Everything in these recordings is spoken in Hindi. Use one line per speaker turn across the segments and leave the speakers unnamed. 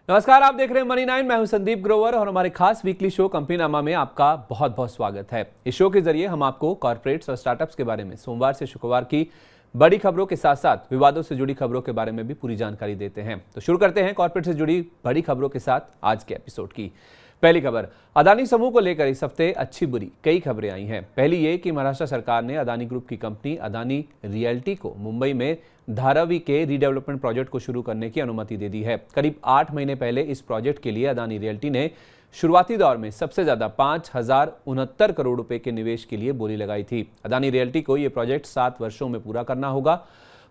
नमस्कार, आप देख रहे हैं मनी 9। मैं हूं संदीप ग्रोवर और हमारे खास वीकली शो कंपनीनामा में आपका बहुत बहुत स्वागत है। इस शो के जरिए हम आपको कॉर्पोरेट्स और स्टार्टअप्स के बारे में सोमवार से शुक्रवार की बड़ी खबरों के साथ साथ विवादों से जुड़ी खबरों के बारे में भी पूरी जानकारी देते हैं। तो शुरू करते हैं कॉर्पोरेट से जुड़ी बड़ी खबरों के साथ आज के एपिसोड की। पहली खबर, अदानी समूह को लेकर इस हफ्ते अच्छी बुरी कई खबरें आई हैं। पहली ये कि महाराष्ट्र सरकार ने अदानी ग्रुप की कंपनी अदानी रियल्टी को मुंबई में धारावी के रीडेवलपमेंट प्रोजेक्ट को शुरू करने की अनुमति दे दी है। करीब 8 महीने पहले इस प्रोजेक्ट के लिए अदानी रियल्टी ने शुरुआती दौर में सबसे ज्यादा 5,069 करोड़ रुपए के निवेश के लिए बोली लगाई थी। अदानी रियल्टी को यह प्रोजेक्ट 7 वर्षों में पूरा करना होगा।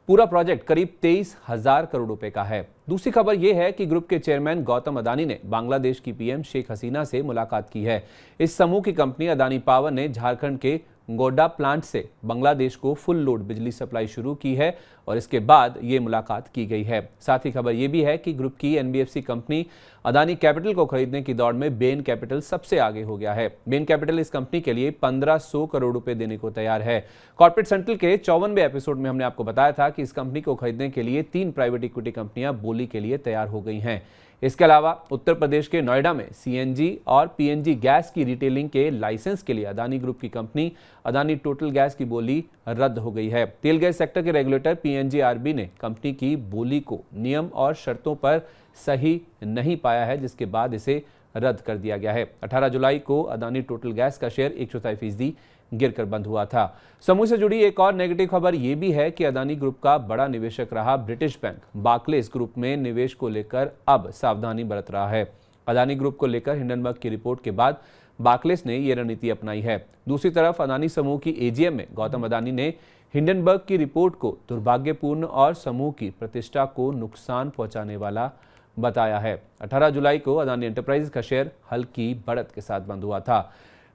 पूरा प्रोजेक्ट करीब 23,000 करोड़ रुपए का है। दूसरी खबर यह है कि ग्रुप के चेयरमैन गौतम अदानी ने बांग्लादेश की पीएम शेख हसीना से मुलाकात की है। इस समूह की कंपनी अदानी पावर ने झारखंड के गोड्डा प्लांट से बांग्लादेश को फुल लोड बिजली सप्लाई शुरू की है और इसके बाद ये मुलाकात की गई है। साथ ही खबर यह भी है कि ग्रुप की एनबीएफसी कंपनी अदानी कैपिटल को खरीदने की दौड़ में बेन कैपिटल सबसे आगे हो गया है। बेन कैपिटल इस कंपनी के लिए 1,500 करोड़ रुपए देने को तैयार है। कॉर्पोरेट सेंट्रल के 54वें एपिसोड में हमने आपको बताया था कि इस कंपनी को खरीदने के लिए 3 प्राइवेट इक्विटी कंपनियां बोली के लिए तैयार हो गई हैं। इसके अलावा उत्तर प्रदेश के नोएडा में सीएनजी और पीएनजी गैस की रिटेलिंग के लाइसेंस के लिए अदानी ग्रुप की कंपनी अदानी टोटल गैस की बोली रद्द हो गई है। तेल गैस सेक्टर के रेगुलेटर पीएनजीआरबी ने कंपनी की बोली को नियम और शर्तों पर सही नहीं पाया है, जिसके बाद इसे रद्द कर दिया गया है। 18 जुलाई को अदानी टोटल गैस का शेयर 1/4% गिरकर बंद हुआ था। समूह से जुड़ी एक और नेगेटिव खबर यह भी है कि अदानी ग्रुप का बड़ा निवेशक रहा ब्रिटिश बैंक बार्कलेस ग्रुप में निवेश को लेकर अब सावधानी बरत रहा है। अदानी ग्रुप को लेकर हिंडनबर्ग की रिपोर्ट के बाद बार्कलेस ने यह रणनीति अपनाई है। दूसरी तरफ अदानी समूह की एजीएम में गौतम अदानी ने हिंडनबर्ग की रिपोर्ट को दुर्भाग्यपूर्ण और समूह की प्रतिष्ठा को नुकसान पहुंचाने वाला बताया है। 18 जुलाई को अदानी एंटरप्राइज का शेयर हल्की बढ़त के साथ बंद हुआ था।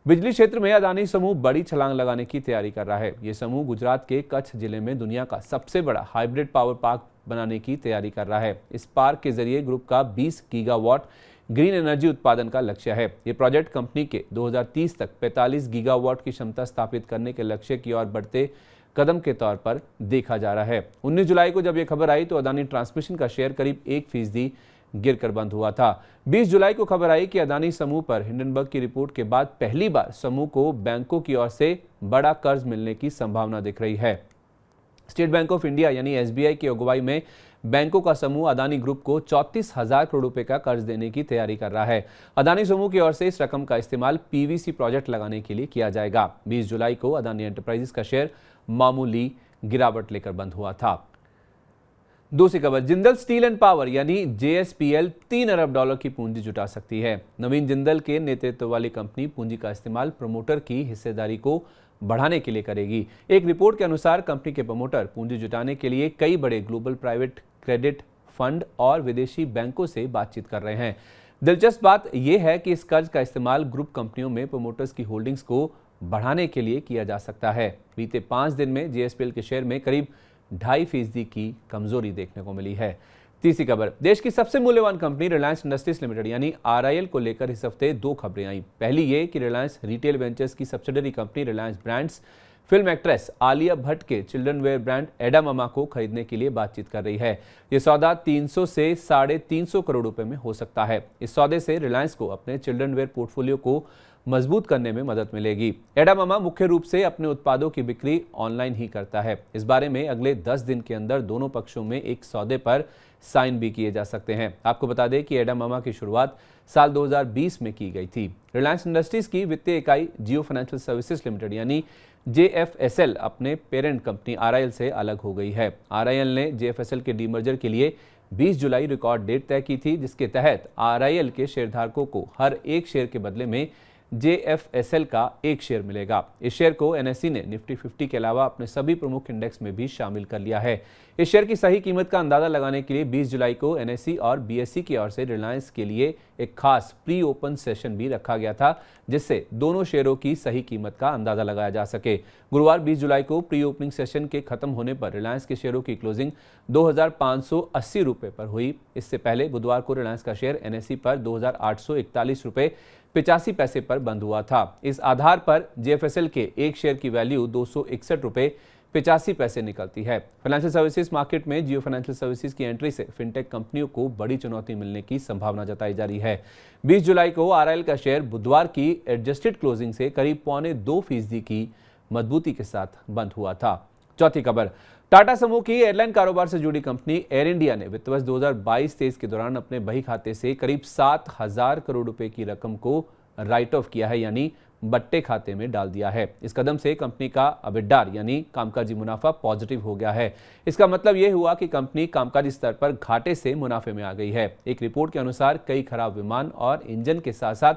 बिजली क्षेत्र में अदानी समूह बड़ी छलांग लगाने की तैयारी कर रहा है। ये समूह गुजरात के कच्छ जिले में दुनिया का सबसे बड़ा हाइब्रिड पावर पार्क बनाने की तैयारी कर रहा है। इस पार्क के जरिए ग्रुप का 20 गीगावाट ग्रीन एनर्जी उत्पादन का लक्ष्य है। ये प्रोजेक्ट कंपनी के 2030 तक 45 गीगावाट की क्षमता स्थापित करने के लक्ष्य की ओर बढ़ते कदम के तौर पर देखा जा रहा है। 19 जुलाई को जब यह खबर आई तो अदानी ट्रांसमिशन का शेयर करीब 1% गिरकर बंद हुआ था। 20 जुलाई को खबर आई कि अदानी समूह पर हिंडनबर्ग की रिपोर्ट के बाद पहली बार समूह को बैंकों की ओर से बड़ा कर्ज मिलने की संभावना दिख रही है। स्टेट बैंक ऑफ इंडिया यानी एसबीआई की अगुवाई में बैंकों का समूह अदानी ग्रुप को 34,000 करोड़ रुपए का कर्ज देने की तैयारी कर रहा है। अदानी समूह की ओर से इस रकम का इस्तेमाल पीवीसी प्रोजेक्ट लगाने के लिए किया जाएगा। 20 जुलाई को अदानी एंटरप्राइजेस का शेयर मामूली गिरावट लेकर बंद हुआ था। दूसरी खबर, जिंदल स्टील एंड पावर यानी जेएसपीएल $3 अरब की पूंजी जुटा सकती है। नवीन जिंदल के नेतृत्व वाली कंपनी पूंजी का इस्तेमाल प्रमोटर की हिस्सेदारी को बढ़ाने के लिए करेगी। एक रिपोर्ट के अनुसार कंपनी के प्रमोटर पूंजी जुटाने के लिए कई बड़े ग्लोबल प्राइवेट क्रेडिट फंड और विदेशी बैंकों से बातचीत कर रहे हैं। दिलचस्प बात यह है कि इस कर्ज का इस्तेमाल ग्रुप कंपनियों में प्रमोटर्स की होल्डिंग्स को बढ़ाने के लिए किया जा सकता है। बीते 5 दिन में जेएसपीएल के शेयर में करीब 2.5% की कमजोरी देखने को मिली है। तीसरी खबर, देश की सबसे मूल्यवान कंपनी रिलायंस इंडस्ट्रीज लिमिटेड यानी आरआईएल को लेकर इस हफ्ते 2 खबरें आई। पहली ये कि रिलायंस रिटेल वेंचर्स की subsidiary company Reliance brands film actress Alia Bhatt के चिल्ड्रन वेयर ब्रांड एडा मामा को खरीदने के लिए बातचीत कर रही है। यह सौदा 300 से 350 करोड़ रुपए में हो सकता है। इस सौदे से रिलायंस को अपने चिल्ड्रन वेयर पोर्टफोलियो को मजबूत करने में मदद मिलेगी। एडा मामा मुख्य रूप से अपने उत्पादों की बिक्री ऑनलाइन ही करता है। इस बारे में अगले 10 दिन के अंदर दोनों पक्षों में एक सौदे पर साइन भी किए जा सकते हैं। आपको बता दें कि एडा मामा की शुरुआत साल 2020 में की गई थी। रिलायंस इंडस्ट्रीज की वित्तीय इकाई जियो फाइनेंशियल सर्विसेज लिमिटेड यानी जेएफएसएल अपने पेरेंट कंपनी आरआईएल से अलग हो गई है। आरआईएल ने जेएफएसएल के डीमर्जर के लिए 20 जुलाई रिकॉर्ड डेट तय की थी, जिसके तहत आरआईएल के शेयरधारकों को हर एक शेयर के बदले में जेएफएसएल का 1 शेयर मिलेगा। इस शेयर को एनएसई ने निफ्टी 50 के अलावा अपने सभी प्रमुख इंडेक्स में भी शामिल कर लिया है। इस शेयर की सही कीमत का अंदाजा लगाने के लिए 20 जुलाई को एनएसई और बीएसई की ओर से रिलायंस के लिए एक खास प्री ओपन सेशन भी रखा गया था, जिससे दोनों शेयरों की सही कीमत का अंदाजा लगाया जा सके। गुरुवार 20 जुलाई को प्री ओपनिंग सेशन के खत्म होने पर रिलायंस के शेयरों की क्लोजिंग 2,580 रुपए पर हुई। इससे पहले बुधवार को रिलायंस का शेयर एनएसई पर 2,841 रुपए 85 पैसे पर बंद हुआ था। इस आधार पर जेएफएसएल के एक शेयर की वैल्यू 261 रुपए 85 पैसे निकलती है। फाइनेंशियल सर्विसेज मार्केट में जियो फाइनेंशियल सर्विसेज की एंट्री से फिनटेक कंपनियों को बड़ी चुनौती मिलने की संभावना जताई जा रही है। 20 जुलाई को आरआईएल का शेयर बुधवार की एडजस्टेड क्लोजिंग से करीब 1.25% की मजबूती के साथ बंद हुआ था। चौथी खबर, टाटा समूह की एयरलाइन कारोबार से जुड़ी कंपनी एयर इंडिया ने वित्त वर्ष 2022-23 के दौरान अपने बही खाते से करीब 7,000 करोड़ रुपए की रकम को राइट ऑफ किया है, यानी बट्टे खाते में डाल दिया है। इस कदम से कंपनी का अबिडार यानी कामकाजी मुनाफा पॉजिटिव हो गया है। इसका मतलब यह हुआ कि कंपनी कामकाजी स्तर पर घाटे से मुनाफे में आ गई है। एक रिपोर्ट के अनुसार कई खराब विमान और इंजन के साथ साथ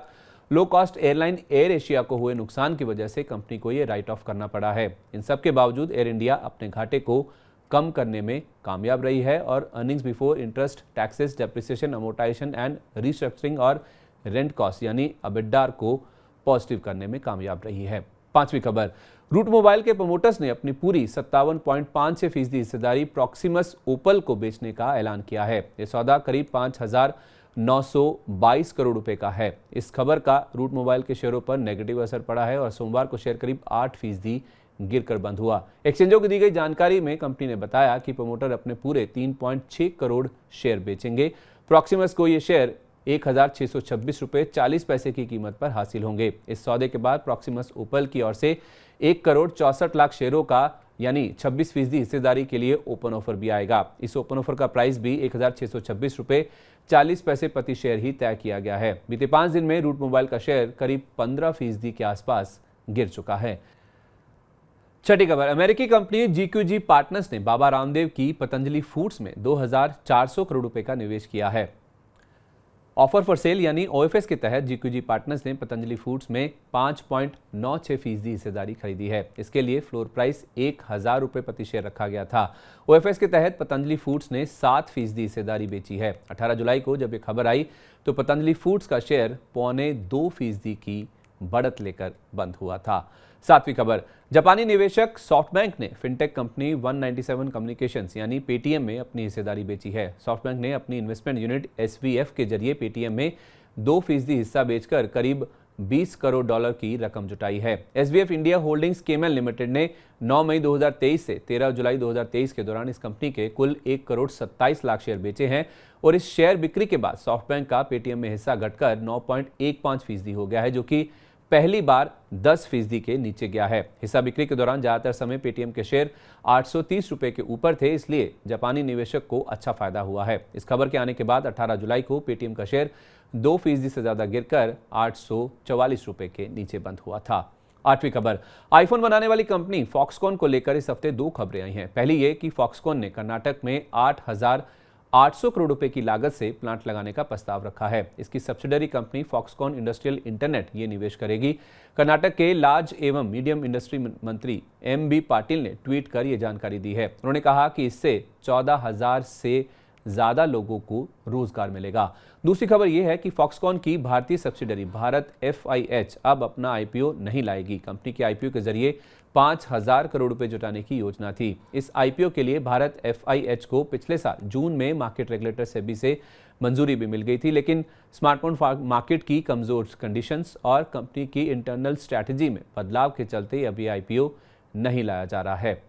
low cost airline air Asia को हुए नुकसान की वजह से कंपनी को यह राइट ऑफ करना पड़ा है। इन सब के बावजूद एयर इंडिया अपने घाटे को कम करने में कामयाब रही है और earnings before interest, taxes, depreciation, amortisation and restructuring और रेंट कॉस्ट यानी अबिडार को पॉजिटिव करने में कामयाब रही है। पांचवी खबर, रूट मोबाइल के प्रमोटर्स ने अपनी पूरी 57.56% हिस्सेदारी प्रॉक्सिमस ओपल को बेचने का ऐलान किया है। यह सौदा करीब 5,922 करोड़ रुपए का है। इस खबर का रूट मोबाइल के शेयरों पर नेगेटिव असर पड़ा है और सोमवार को शेयर करीब 8% गिरकर बंद हुआ। एक्सचेंजों को दी गई जानकारी में कंपनी ने बताया कि प्रमोटर अपने पूरे 3.6 करोड़ शेयर बेचेंगे। प्रॉक्सिमस को ये शेयर 1,626 रुपए 40 पैसे की कीमत पर हासिल होंगे। इस सौदे के बाद प्रॉक्सिमस ओपल की ओर से 1 करोड़ 64 लाख शेयरों का यानी 26% हिस्सेदारी के लिए ओपन ऑफर भी आएगा। इस ओपन ऑफर का प्राइस भी 1,626 रुपए 40 पैसे प्रति शेयर ही तय किया गया है। बीते 5 दिन में रूट मोबाइल का शेयर करीब 15% के आसपास गिर चुका है। छठी खबर, अमेरिकी कंपनी जीक्यूजी पार्टनर्स ने बाबा रामदेव की पतंजलि फूड्स में 2,400 करोड़ रुपए का निवेश किया है। ऑफर फॉर सेल यानी ओएफएस के तहत जीक्यूजी पार्टनर्स ने पतंजलि फूड्स में 5.96% हिस्सेदारी खरीदी है। इसके लिए फ्लोर प्राइस 1,000 रुपए प्रति शेयर रखा गया था। ओएफएस के तहत पतंजलि फूड्स ने 7% हिस्सेदारी बेची है। 18 जुलाई को जब ये खबर आई तो पतंजलि फूड्स का शेयर 1.25% की बढ़त लेकर बंद हुआ था। सातवीं खबर, जापानी निवेशक सॉफ्टबैंक ने फिनटेक कंपनी 197 कम्युनिकेशंस यानी पेटीएम में अपनी हिस्सेदारी बेची है। सॉफ्टबैंक ने अपनी इन्वेस्टमेंट यूनिट एसवीएफ के जरिए पेटीएम में 2% हिस्सा बेचकर करीब 20 करोड़ डॉलर की रकम जुटाई है। एसवीएफ इंडिया होल्डिंग्स केमल लिमिटेड ने 9 मई 2023 से 13 जुलाई 2023 के दौरान इस कंपनी के कुल 1 करोड़ 27 लाख शेयर बेचे हैं और इस शेयर बिक्री के बाद सॉफ्टबैंक का पेटीएम में हिस्सा घटकर 9.15% हो गया है, जो कि पहली बार 10% के नीचे गया है। हिस्सा बिक्री के दौरान ज्यादातर समय पेटीएम के शेयर 830 रुपए के ऊपर थे, इसलिए जापानी निवेशक को अच्छा फायदा हुआ है। इस खबर के आने के बाद 18 जुलाई को पेटीएम का शेयर 2% से ज्यादा गिरकर 844 रुपए के नीचे बंद हुआ था। आठवीं खबर, आईफोन बनाने वाली कंपनी फॉक्सकॉन को लेकर इस हफ्ते 2 खबरें आई हैं। पहली ये कि फॉक्सकॉन ने कर्नाटक में 8,800 करोड़ रुपए की लागत से प्लांट लगाने का प्रस्ताव रखा है। इसकी subsidiary company Foxconn industrial internet ये निवेश करेगी। कर्नाटक के लार्ज एवं मीडियम इंडस्ट्री मंत्री एम.बी. पाटिल ने ट्वीट कर ये जानकारी दी है। उन्होंने कहा कि इससे 14,000 से ज्यादा लोगों को रोजगार मिलेगा। दूसरी खबर यह है कि फॉक्सकॉन की भारतीय सब्सिडरी भारत FIH अब अपना आईपीओ नहीं लाएगी। कंपनी के आईपीओ के जरिए 5,000 करोड़ रुपए जुटाने की योजना थी। इस आईपीओ के लिए भारत FIH को पिछले साल जून में मार्केट रेगुलेटर सेबी से मंजूरी भी मिल गई थी, लेकिन स्मार्टफोन मार्केट की कमजोर कंडीशंस और कंपनी की इंटरनल स्ट्रैटेजी में बदलाव के चलते अभी आईपीओ नहीं लाया जा रहा है।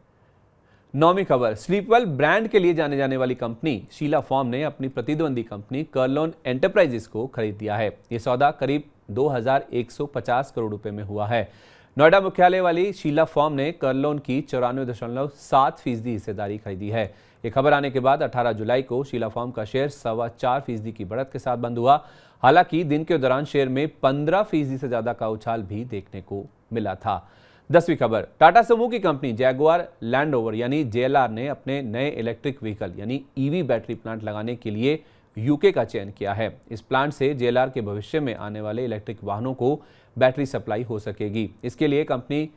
नौवीं खबर, स्लीपवेल ब्रांड के लिए जाने जाने वाली कंपनी शीला फॉर्म ने अपनी प्रतिद्वंदी कंपनी कर्लोन एंटरप्राइजेस को खरीद लिया है। ये सौदा करीब 2,150 करोड़ रुपए में हुआ है। नोएडा मुख्यालय वाली शीला फॉर्म ने कर्लोन की 94.7% हिस्सेदारी खरीदी है। ये खबर आने के बाद 18 जुलाई को शीला फॉर्म का शेयर 4.25% की बढ़त के साथ बंद हुआ। हालांकि दिन के दौरान शेयर में 15% से ज्यादा का उछाल भी देखने को मिला था। 10वीं खबर, टाटा समूह की कंपनी जैगुआर लैंड रोवर यानी JLR ने अपने नए इलेक्ट्रिक व्हीकल यानी EV बैटरी प्लांट लगाने के लिए यूके का चयन किया है। इस प्लांट से JLR के भविष्य में आने वाले इलेक्ट्रिक वाहनों को बैटरी सप्लाई हो सकेगी। इसके लिए कंपनी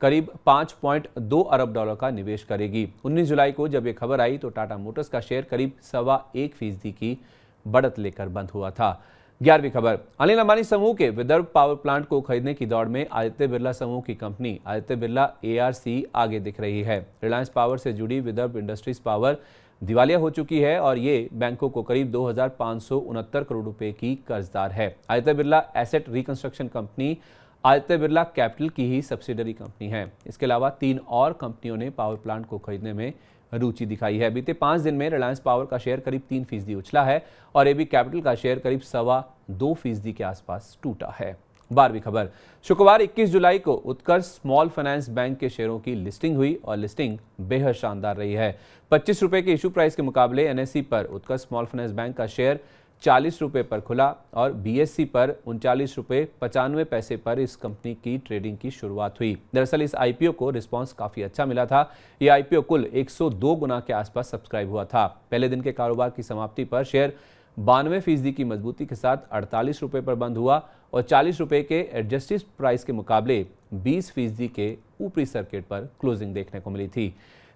करीब 5.2 अरब डॉलर का निवेश करेगी। 19 जुलाई को जब यह खबर आई तो टाटा मोटर्स का शेयर करीब 1.25% की बढ़त लेकर बंद हुआ था। 11वीं खबर, अनिल अंबानी समूह के विदर्भ पावर प्लांट को खरीदने की दौड़ में आदित्य बिरला समूह की कंपनी आदित्य बिरला ARC आगे दिख रही है। रिलायंस पावर से जुड़ी विदर्भ इंडस्ट्रीज पावर दिवालिया हो चुकी है और ये बैंकों को करीब 2,569 करोड़ रुपए की कर्जदार है। Aditya Birla asset reconstruction company Aditya Birla capital की ही सब्सिडरी कंपनी है। इसके अलावा 3 और कंपनियों ने पावर प्लांट को खरीदने में रुचि दिखाई है। बीते 5 दिन में रिलायंस पावर का शेयर करीब 3% उछला है और एबी कैपिटल का शेयर करीब 2.25% के आसपास टूटा है। 12वीं खबर, शुक्रवार 21 जुलाई को उत्कर्ष स्मॉल फाइनेंस बैंक के शेयरों की लिस्टिंग हुई और लिस्टिंग बेहद शानदार रही है। 25 रुपए के इशू प्राइस के मुकाबले एनएसई पर उत्कर्ष स्मॉल फाइनेंस बैंक का शेयर 40 रुपए पर खुला और बीएसई पर 39 रुपए 95 पैसे पर इस कंपनी की ट्रेडिंग की शुरुआत हुई। दरअसल इस आईपीओ को रिस्पांस काफी अच्छा मिला था। यह आईपीओ कुल 102 गुना के आसपास सब्सक्राइब हुआ था। पहले दिन के कारोबार की समाप्ति पर शेयर 92% की मजबूती के साथ 48 रुपए पर बंद हुआ और 40 रुपए के एडजस्टेड प्राइस के मुकाबले 20% के ऊपरी सर्किट पर क्लोजिंग देखने को मिली थी।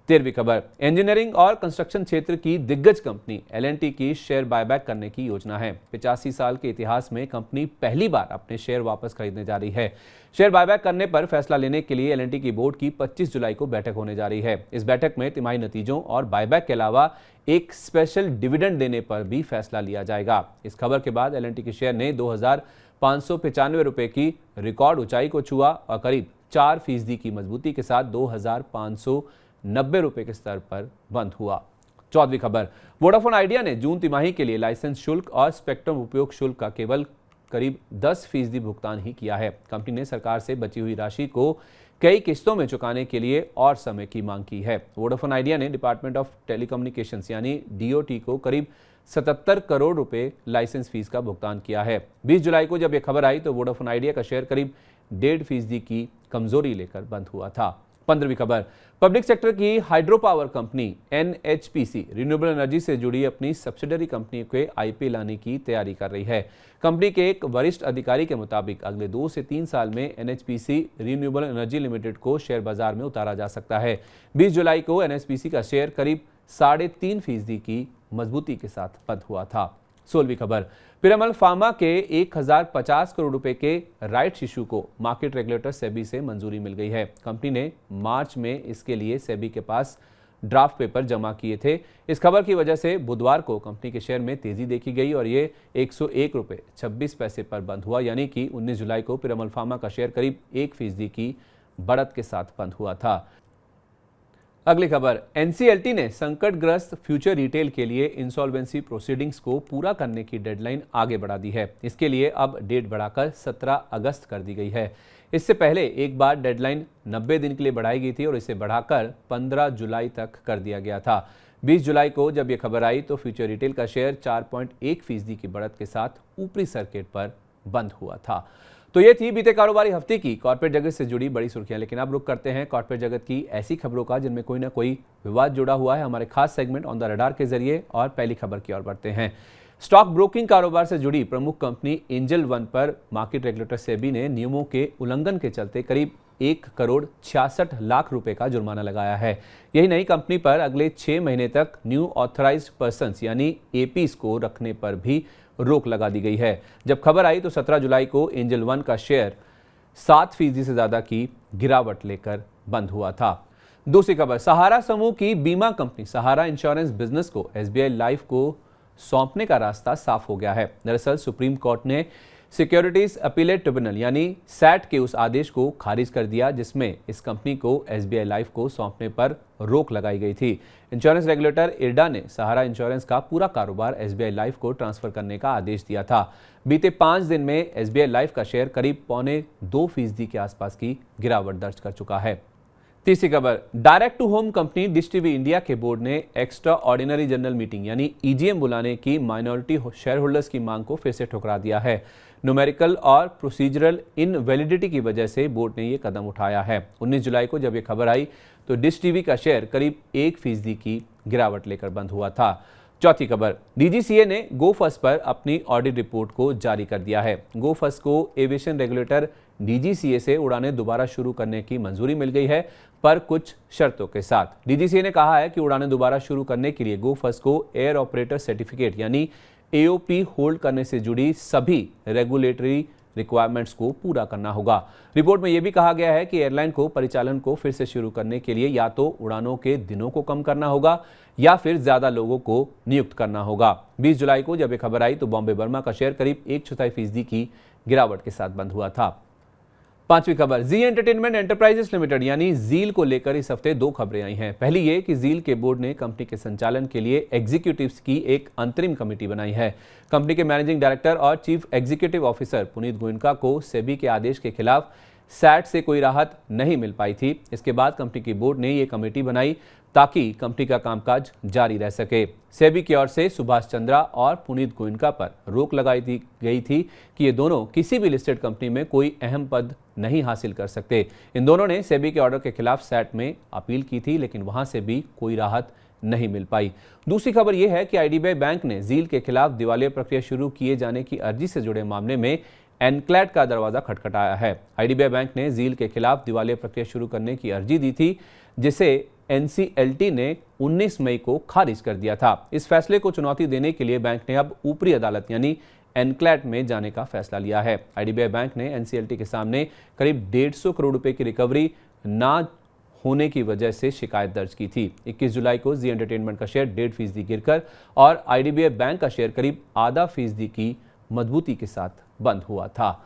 13वीं खबर, इंजीनियरिंग और कंस्ट्रक्शन क्षेत्र की दिग्गज कंपनी एल&टी की शेयर बायबैक करने की योजना है। 85 साल के इतिहास में कंपनी पहली बार अपने शेयर वापस खरीदने जा रही है। शेयर बायबैक करने पर फैसला लेने के लिए एल&टी की बोर्ड की 25 जुलाई को बैठक होने जा रही है। इस बैठक में तिमाही नतीजों और बायबैक के अलावा एक स्पेशल डिविडेंड देने पर भी फैसला लिया जाएगा। इस खबर के बाद एल&टी के शेयर ने 2,595 रुपए की रिकॉर्ड ऊंचाई को छुआ और करीब 4% की मजबूती के साथ 2,590 रुपए के स्तर पर बंद हुआ। 14वीं खबर, वोडाफोन आइडिया ने जून तिमाही के लिए लाइसेंस शुल्क और स्पेक्ट्रम उपयोग शुल्क का केवल करीब 10% भुगतान ही किया है। कंपनी ने सरकार से बची हुई राशि को कई किस्तों में चुकाने के लिए और समय की मांग की है। वोडाफोन आइडिया ने डिपार्टमेंट ऑफ टेलीकम्युनिकेशंस यानी डीओटी को करीब 77 करोड़ रुपए लाइसेंस फीस का भुगतान किया है। 20 जुलाई को जब यह खबर आई तो वोडाफोन आइडिया का शेयर करीब 1.5% की कमजोरी लेकर बंद हुआ था। 15वीं खबर, पब्लिक सेक्टर की hydro power company NHPC renewable energy से जुड़ी अपनी सब्सिडरी कंपनी के आईपीओ लाने की तैयारी कर रही है। कंपनी के एक वरिष्ठ अधिकारी के मुताबिक अगले 2 से 3 साल में एनएचपीसी रिन्यूएबल एनर्जी लिमिटेड को शेयर बाजार में उतारा जा सकता है। 20 जुलाई को एनएचपीसी का शेयर करीब 3.5% की मजबूती के साथ बंद हुआ था। 16वीं खबर, पिरामल फार्मा के 1050 करोड़ रुपए के राइट्स इशू को मार्केट रेगुलेटर सेबी से मंजूरी मिल गई है। कंपनी ने मार्च में इसके लिए सेबी के पास ड्राफ्ट पेपर जमा किए थे। इस खबर की वजह से बुधवार को कंपनी के शेयर में तेजी देखी गई और ये 101 रुपए 26 पैसे पर बंद हुआ, यानी कि 19 जुलाई को पिरामल फार्मा का शेयर करीब 1% की बढ़त के साथ बंद हुआ था। अगली खबर, एनसीएलटी ने संकटग्रस्त फ्यूचर रिटेल के लिए इंसॉल्वेंसी प्रोसीडिंग्स को पूरा करने की डेडलाइन आगे बढ़ा दी है। इसके लिए अब डेट बढ़ाकर 17 अगस्त कर दी गई है। इससे पहले एक बार डेडलाइन 90 दिन के लिए बढ़ाई गई थी और इसे बढ़ाकर 15 जुलाई तक कर दिया गया था। 20 जुलाई को जब यह खबर आई तो फ्यूचर रिटेल का शेयर 4.1% की बढ़त के साथ ऊपरी सर्किट पर बंद हुआ था। तो ये थी बीते कारोबारी हफ्ते की कॉर्पोरेट जगत से जुड़ी बड़ी सुर्खियां। लेकिन अब रुक करते हैं कॉर्पोरेट जगत की ऐसी खबरों का जिनमें कोई ना कोई विवाद जुड़ा हुआ है, हमारे खास सेगमेंट ऑन द रडार के जरिए। और पहली खबर की ओर बढ़ते हैं। स्टॉक ब्रोकिंग कारोबार से जुड़ी प्रमुख कंपनी एंजल वन पर मार्केट रेगुलेटर सेबी ने नियमों के उल्लंघन के चलते करीब 1 करोड़ 66 लाख रुपए का जुर्माना लगाया है। यही नहीं, कंपनी पर अगले 6 महीने तक न्यू ऑथराइज्ड पर्सन्स यानी एपीज को रखने पर भी रोक लगा दी गई है। जब खबर आई तो 17 जुलाई को एंजल वन का शेयर 7% से ज्यादा की गिरावट लेकर बंद हुआ था। दूसरी खबर, सहारा समूह की बीमा कंपनी सहारा इंश्योरेंस बिजनेस को एसबीआई लाइफ को सौंपने का रास्ता साफ हो गया है। दरअसल सुप्रीम कोर्ट ने सिक्योरिटीज अपीलेट ट्रिब्यूनल यानी सैट के उस आदेश को खारिज कर दिया जिसमें इस कंपनी को एसबीआई लाइफ को सौंपने पर रोक लगाई गई थी। इंश्योरेंस रेगुलेटर इरडा ने सहारा इंश्योरेंस का पूरा कारोबार एसबीआई लाइफ को ट्रांसफर करने का आदेश दिया था। बीते 5 दिन में एसबीआई लाइफ का शेयर करीब 1.25% के आसपास की गिरावट दर्ज कर चुका है। तीसरी खबर, direct to home company Dish TV India के बोर्ड ने एक्स्ट्रा ऑर्डिनरी जनरल मीटिंग यानी ईजीएम बुलाने की माइनॉरिटी शेयर होल्डर्स की मांग को फिर से ठुकरा दिया है। न्यूमेरिकल और प्रोसीजरल इनवैलिडिटी की वजह से बोर्ड ने यह कदम उठाया है। 19 जुलाई को जब यह खबर आई तो डिश टीवी का शेयर करीब 1% की गिरावट लेकर बंद हुआ था। चौथी खबर, डीजीसीए ने गोफर्स्ट पर अपनी ऑडिट रिपोर्ट को जारी कर दिया है। गोफर्स्ट को एविएशन रेगुलेटर डीजीसीए से उड़ानें दोबारा शुरू करने की मंजूरी मिल गई है, पर कुछ शर्तों के साथ। डीजीसीए ने कहा है कि उड़ानें दोबारा शुरू करने के लिए गोफर्स्ट को एयर ऑपरेटर सर्टिफिकेट यानी एओपी होल्ड करने से जुड़ी सभी रेगुलेटरी रिक्वायरमेंट्स को पूरा करना होगा। रिपोर्ट में यह भी कहा गया है कि एयरलाइन को परिचालन को फिर से शुरू करने के लिए या तो उड़ानों के दिनों को कम करना होगा या फिर ज्यादा लोगों को नियुक्त करना होगा। 20 जुलाई को जब यह खबर आई तो बॉम्बे बर्मा का शेयर करीब 1/4% की गिरावट के साथ बंद हुआ था। पांचवी खबर, जी एंटरटेनमेंट एंटरप्राइजेस लिमिटेड यानी जील को लेकर इस हफ्ते 2 खबरें आई हैं। पहली ये कि जील के बोर्ड ने कंपनी के संचालन के लिए एग्जीक्यूटिव्स की एक अंतरिम कमेटी बनाई है। कंपनी के मैनेजिंग डायरेक्टर और chief executive officer Puneet Goenka को सेबी के आदेश के खिलाफ सैट से कोई राहत नहीं मिल पाई थी। इसके बाद कंपनी की बोर्ड ने ये कमेटी बनाई ताकि कंपनी का कामकाज जारी रह सके। सेबी की ओर से सुभाष चंद्रा और पुनीत गोयनका पर रोक लगाई गई थी कि ये दोनों किसी भी लिस्टेड कंपनी में कोई अहम पद नहीं हासिल कर सकते। इन दोनों ने सेबी के ऑर्डर के खिलाफ सैट में अपील की थी, लेकिन वहां से भी कोई राहत नहीं मिल पाई। दूसरी खबर यह है कि आईडीबीआई बैंक ने जील के खिलाफ दिवालिया प्रक्रिया शुरू किए जाने की अर्जी से जुड़े मामले में एनक्लैड का दरवाजा खटखटाया है। आईडीबीआई बैंक ने जील के खिलाफ दिवालिया प्रक्रिया शुरू करने की अर्जी दी थी, जिसे एनसीएलटी ने 19 मई को खारिज कर दिया था। इस फैसले को चुनौती देने के लिए बैंक ने अब ऊपरी अदालत यानी एनक्लैड में जाने का फैसला लिया है। आईडीबीआई बैंक ने एनसीएलटी के सामने करीब 150 करोड़ रुपए की रिकवरी ना होने की वजह से शिकायत दर्ज की थी। 21 जुलाई को जी एंटरटेनमेंट का शेयर 1.5% गिरकर और आईडीबीआई बैंक का शेयर करीब 0.5% की मजबूती के साथ बंद हुआ था।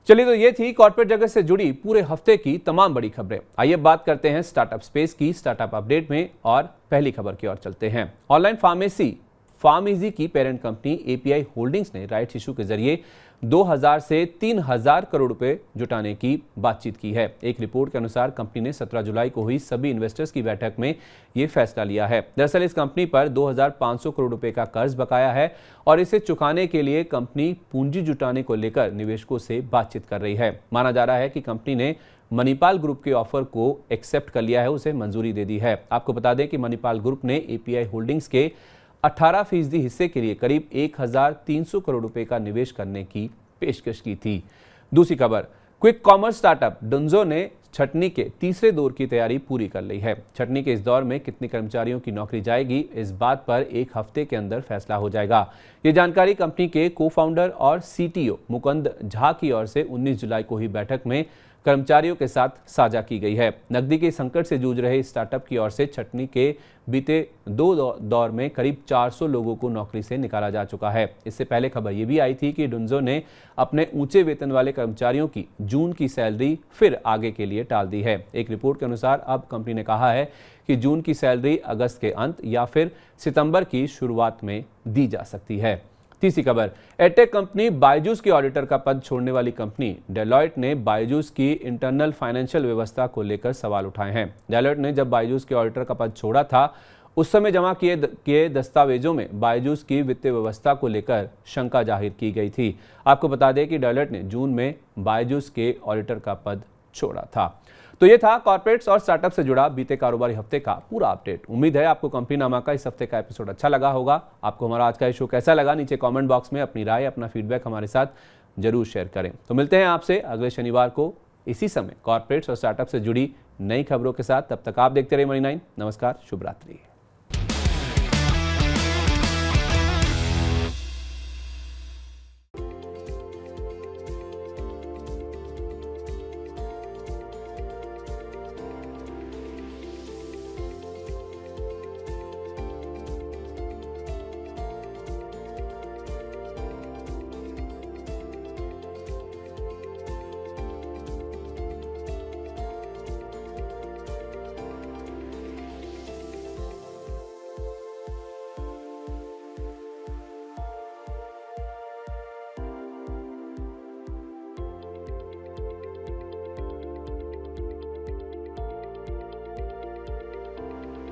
चलिए, तो ये थी कॉर्पोरेट जगत से जुड़ी पूरे हफ्ते की तमाम बड़ी खबरें। आइए बात करते हैं स्टार्टअप स्पेस की स्टार्टअप अपडेट में और पहली खबर की ओर चलते हैं। ऑनलाइन फार्मेसी फार्मेजी की पेरेंट कंपनी एपीआई होल्डिंग्स ने राइट्स इशू के जरिए 2000 से 3000 करोड़ रुपए जुटाने की बातचीत की है। एक रिपोर्ट के अनुसार कंपनी ने 17 जुलाई को हुई सभी इन्वेस्टर्स की बैठक में यह फैसला लिया है। दरअसल इस कंपनी पर 2500 करोड़ रुपए का कर्ज बकाया है और इसे चुकाने के लिए कंपनी पूंजी जुटाने को लेकर निवेशकों से बातचीत कर रही है। माना जा रहा है कि कंपनी ने मणिपाल ग्रुप के ऑफर को एक्सेप्ट कर लिया है, उसे मंजूरी दे दी है। आपको बता दें कि मणिपाल ग्रुप ने एपीआई होल्डिंग्स के 18% हिस्से के लिए करीब 1300 करोड़ रुपए का निवेश करने की पेशकश की थी। दूसरी खबर, क्विक कॉमर्स स्टार्टअप डुंजो ने छटनी के तीसरे दौर की तैयारी पूरी कर ली है। छटनी के इस दौर में कितने कर्मचारियों की नौकरी जाएगी, इस बात पर एक हफ्ते के अंदर फैसला हो जाएगा। ये जानकारी कंपनी के को फाउंडर और सीटीओ मुकुंद झा की ओर से 19 जुलाई को हुई बैठक में कर्मचारियों के साथ साझा की गई है। नकदी के संकट से जूझ रहे स्टार्टअप की ओर से छटनी के बीते 2 दौर में करीब 400 लोगों को नौकरी से निकाला जा चुका है। इससे पहले खबर यह भी आई थी कि डुंजो ने अपने ऊंचे वेतन वाले कर्मचारियों की जून की सैलरी फिर आगे के लिए टाल दी है। एक रिपोर्ट के अनुसार अब कंपनी ने कहा है कि जून की सैलरी अगस्त के अंत या फिर सितंबर की शुरुआत में दी जा सकती है। तीसरी खबर, एडटेक कंपनी बायजूस के ऑडिटर का पद छोड़ने वाली कंपनी डेलॉयट ने बायजूस की इंटरनल फाइनेंशियल व्यवस्था को लेकर सवाल उठाए हैं। डेलॉयट ने जब बायजूस के ऑडिटर का पद छोड़ा था, उस समय जमा किए दस्तावेजों में बायजूस की वित्तीय व्यवस्था को लेकर शंका जाहिर की गई थी। आपको बता दें कि डेलॉयट ने जून में बायजूस के ऑडिटर का पद छोड़ा था। तो ये था कॉर्पोरेट्स और स्टार्टअप से जुड़ा बीते कारोबारी हफ्ते का पूरा अपडेट। उम्मीद है आपको कंपनीनामा का इस हफ्ते का एपिसोड अच्छा लगा होगा। आपको हमारा आज का शो कैसा लगा, नीचे कमेंट बॉक्स में अपनी राय, अपना फीडबैक हमारे साथ जरूर शेयर करें। तो मिलते हैं आपसे अगले शनिवार को इसी समय कॉर्पोरेट्स और स्टार्टअप से जुड़ी नई खबरों के साथ। तब तक आप देखते रहिए मनी 9। नमस्कार, शुभ रात्रि।